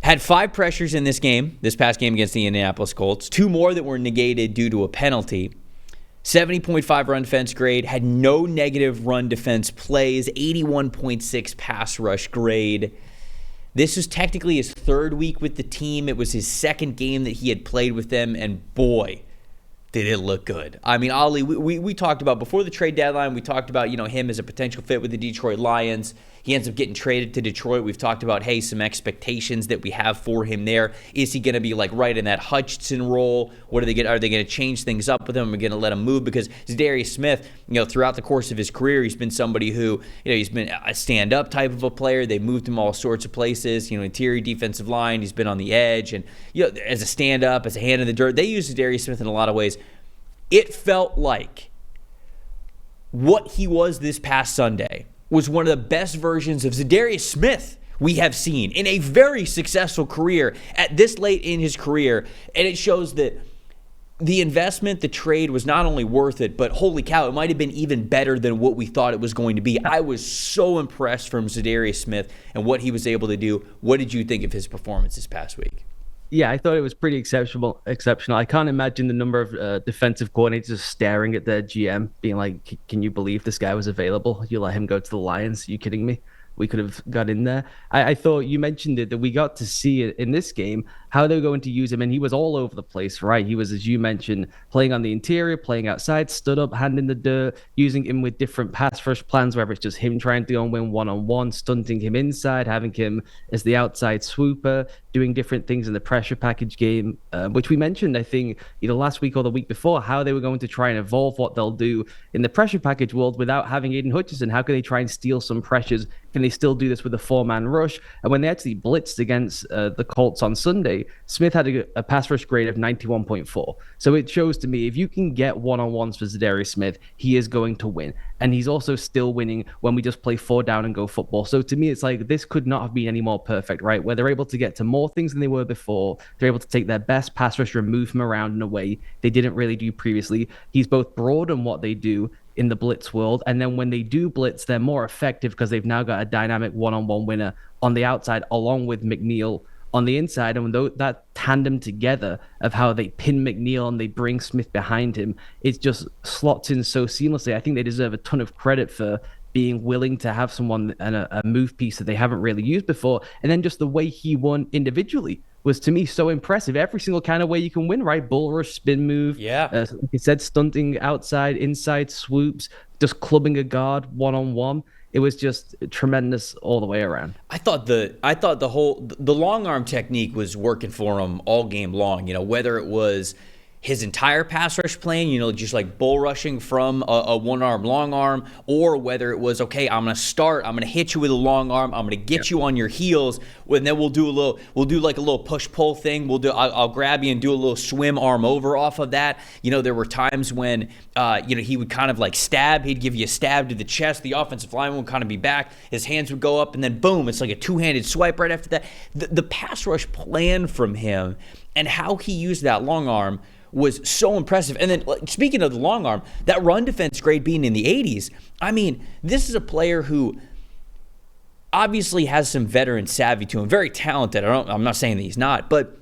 Had 5 pressures in this past game against the Indianapolis Colts. 2 more that were negated due to a penalty. 70.5 run defense grade. Had no negative run defense plays. 81.6 pass rush grade. This was technically his 3rd week with the team. It was his 2nd game that he had played with them, and boy, did it look good. I mean, Ollie, we talked about before the trade deadline, we talked about, him as a potential fit with the Detroit Lions. He ends up getting traded to Detroit. We've talked about, hey, some expectations that we have for him there. Is he going to be like right in that Hutchinson role? What are they going to change things up with him? Are we going to let him move? Because Za'Darius Smith, throughout the course of his career, he's been somebody who, he's been a stand-up type of a player. They moved him all sorts of places, interior defensive line. He's been on the edge. And, as a stand-up, as a hand in the dirt, they use Za'Darius Smith in a lot of ways. It felt like what he was this past Sunday was one of the best versions of Za'Darius Smith we have seen in a very successful career at this late in his career. And it shows that the investment, the trade was not only worth it, but holy cow, it might have been even better than what we thought it was going to be. I was so impressed from Za'Darius Smith and what he was able to do. What did you think of his performance this past week? Yeah, I thought it was pretty exceptional. I can't imagine the number of defensive coordinators just staring at their GM, being like, can you believe this guy was available? You let him go to the Lions? Are you kidding me? We could have got in there. I thought you mentioned it, that we got to see it in this game, how they were going to use him. And he was all over the place, right? He was, as you mentioned, playing on the interior, playing outside, stood up, hand in the dirt, using him with different pass rush plans, whether it's just him trying to go and win one-on-one, stunting him inside, having him as the outside swooper, doing different things in the pressure package game, which we mentioned, I think, either last week or the week before, how they were going to try and evolve what they'll do in the pressure package world without having Aiden Hutchinson. How can they try and steal some pressures? Can they still do this with a 4-man rush? And when they actually blitzed against the Colts on Sunday, Smith had a pass rush grade of 91.4. So it shows to me, if you can get one-on-ones for Za'Darius Smith, he is going to win. And he's also still winning when we just play 4 down and go football. So to me, it's like, this could not have been any more perfect, right? Where they're able to get to more things than they were before. They're able to take their best pass rusher and move him around in a way they didn't really do previously. He's both broad in what they do in the blitz world, and then when they do blitz, they're more effective because they've now got a dynamic one-on-one winner on the outside along with McNeil on the inside. And that tandem together of how they pin McNeil and they bring Smith behind him, it just slots in so seamlessly. I think they deserve a ton of credit for being willing to have someone and a move piece that they haven't really used before. And then just the way he won individually was, to me, so impressive. Every single kind of way you can win, right? Bull rush, spin move. Yeah. Like you said, stunting outside, inside swoops, just clubbing a guard one-on-one. It was just tremendous all the way around. I thought the long arm technique was working for him all game long. Whether it was his entire pass rush plan, just like bull rushing from a one-arm long arm, or whether it was, okay, I'm going to hit you with a long arm, I'm going to get you on your heels, and then we'll do like a little push-pull thing. I'll grab you and do a little swim arm over off of that. There were times when, he would kind of like stab, he'd give you a stab to the chest, the offensive lineman would kind of be back, his hands would go up, and then boom, it's like a two-handed swipe right after that. The pass rush plan from him and how he used that long arm was so impressive. And then, speaking of the long arm, that run defense grade being in the 80s, I mean, this is a player who obviously has some veteran savvy to him, very talented. I'm not saying that he's not, but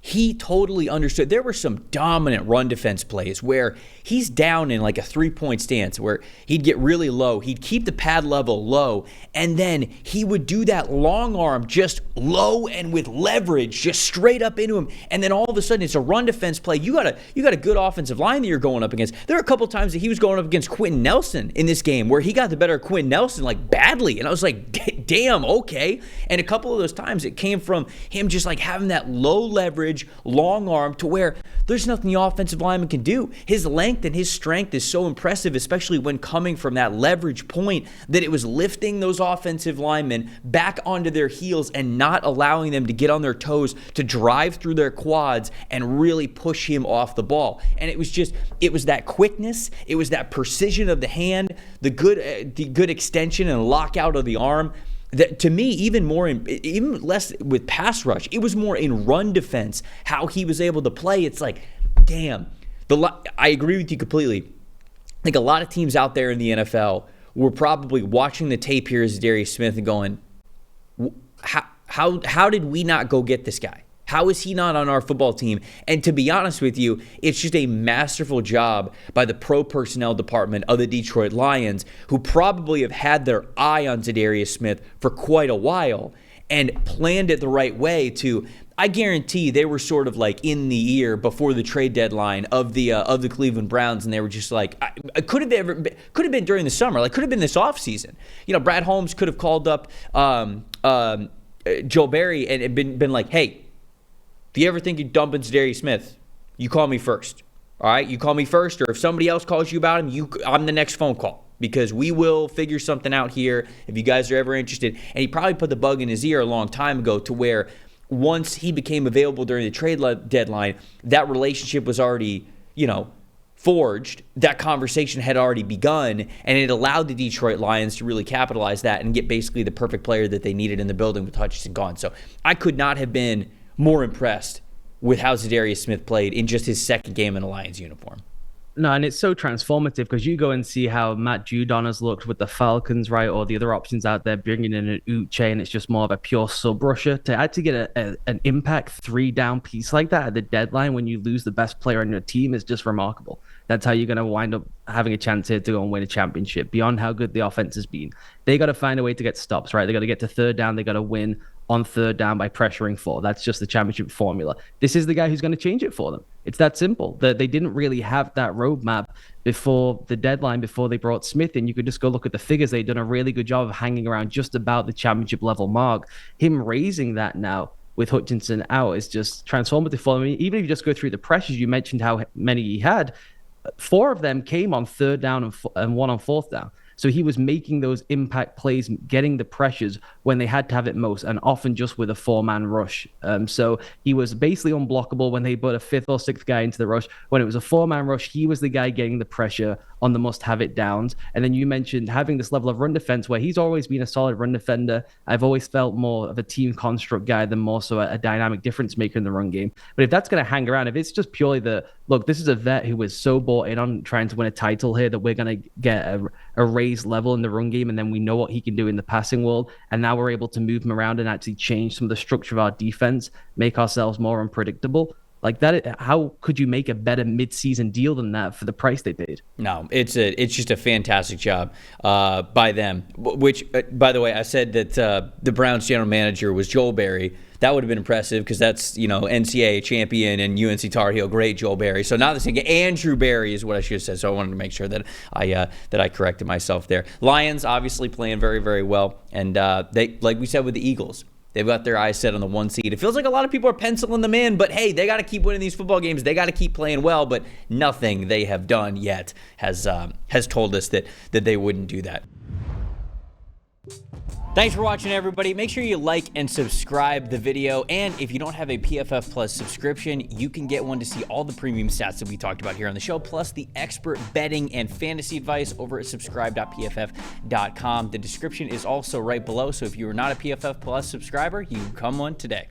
he totally understood. There were some dominant run defense plays where he's down in like a 3-point stance where he'd get really low. He'd keep the pad level low, and then he would do that long arm just low and with leverage, just straight up into him. And then all of a sudden, it's a run defense play. You got a good offensive line that you're going up against. There are a couple times that he was going up against Quentin Nelson in this game where he got the better of Quentin Nelson like badly. And I was like, damn, okay. And a couple of those times it came from him just like having that low leverage, long arm to where there's nothing the offensive lineman can do. His length and his strength is so impressive, especially when coming from that leverage point, that it was lifting those offensive linemen back onto their heels and not allowing them to get on their toes to drive through their quads and really push him off the ball. And it was that quickness, it was that precision of the hand, the good extension and lockout of the arm. That, to me, even less with pass rush, it was more in run defense, how he was able to play. It's like, damn. I agree with you completely. I think a lot of teams out there in the NFL were probably watching the tape here as Za'Darius Smith and going, How did we not go get this guy? How is he not on our football team? And to be honest with you, it's just a masterful job by the pro personnel department of the Detroit Lions, who probably have had their eye on Za'Darius Smith for quite a while and planned it the right way to, I guarantee they were sort of like in the ear before the trade deadline of the Cleveland Browns, and they were just like, it could have been during the summer, like could have been this offseason. Brad Holmes could have called up Joe Barry and been like, hey, if you ever think you're dumping Za'Darius Smith, you call me first. All right, you call me first, or if somebody else calls you about him, I'm the next phone call, because we will figure something out here if you guys are ever interested. And he probably put the bug in his ear a long time ago, to where once he became available during the trade deadline, that relationship was already, forged. That conversation had already begun, and it allowed the Detroit Lions to really capitalize that and get basically the perfect player that they needed in the building with Hutchinson gone. So I could not have been more impressed with how Za'Darius Smith played in just his second game in a Lions uniform. No, and it's so transformative, because you go and see how Matt Judon has looked with the Falcons, right, or the other options out there, bringing in an Uche, and it's just more of a pure sub rusher. To actually get an impact 3-down piece like that at the deadline when you lose the best player on your team is just remarkable. That's how you're going to wind up having a chance here to go and win a championship, beyond how good the offense has been. They got to find a way to get stops, right? They got to get to third down. They got to win on third down by pressuring 4. That's just the championship formula. This is the guy who's going to change it for them. It's that simple. They didn't really have that roadmap before the deadline, before they brought Smith in. You could just go look at the figures. They've done a really good job of hanging around just about the championship level mark. Him raising that now with Hutchinson out is just transformative for them. Even if you just go through the pressures, you mentioned how many he had. 4 of them came on third down and 1 on fourth down. So he was making those impact plays, getting the pressures when they had to have it most, and often just with a 4-man rush. So he was basically unblockable when they put a 5th or 6th guy into the rush. When it was a 4-man rush, he was the guy getting the pressure on the must-have-it downs. And then you mentioned having this level of run defense, where he's always been a solid run defender. I've always felt more of a team construct guy than more so a dynamic difference maker in the run game. But if that's going to hang around, if it's just purely look, this is a vet who was so bought in on trying to win a title here that we're going to get a raised level in the run game, and then we know what he can do in the passing world, and now we're able to move him around and actually change some of the structure of our defense, make ourselves more unpredictable. Like that, how could you make a better mid-season deal than that for the price they paid? No, it's just a fantastic job by them. Which, by the way, I said that the Browns general manager was Joel Barry. That would have been impressive, because that's, NCAA champion and UNC Tar Heel great Joel Barry. So not the same. Andrew Barry is what I should have said. So I wanted to make sure that I corrected myself there. Lions obviously playing very, very well, and they, like we said with the Eagles, they've got their eyes set on the 1 seed. It feels like a lot of people are penciling them in, but hey, they got to keep winning these football games. They got to keep playing well, but nothing they have done yet has told us that they wouldn't do that. Thanks for watching, everybody. Make sure you like and subscribe the video. And if you don't have a PFF Plus subscription, you can get one to see all the premium stats that we talked about here on the show, plus the expert betting and fantasy advice over at subscribe.pff.com. The description is also right below, so if you are not a PFF Plus subscriber, you can come one today.